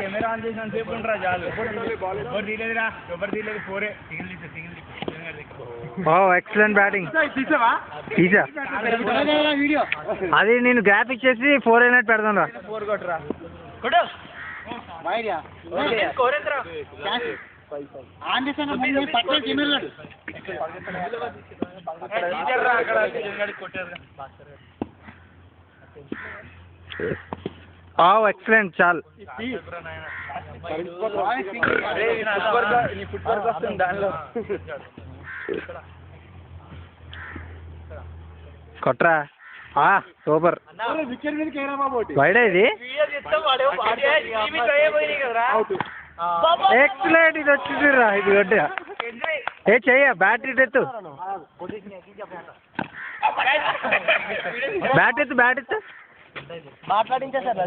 Camera on చేసిన సేపు ఉండరా చాలు. ఎవరు తీయలేదురా, ఎవరు తీయలేదు. 4 సింగిల్. ఎక్సలెంట్ బ్యాటింగ్ తీసా. అది నేను గ్యాప్ ఇచ్చేసి 4 అయినట్టు పెడతాను రా. 4 కొట్టరా. ఎక్సలెంట్ చాలు. కొట్రా. సూపర్. వైడ్ ఇది. ఎక్సలెంట్. ఇది వచ్చింది రా. ఇది కొట్ట చెయ్య. బ్యాటరీ ఎత్తు. బ్యాట్ ఎత్తు. మాట్లాడించా సార్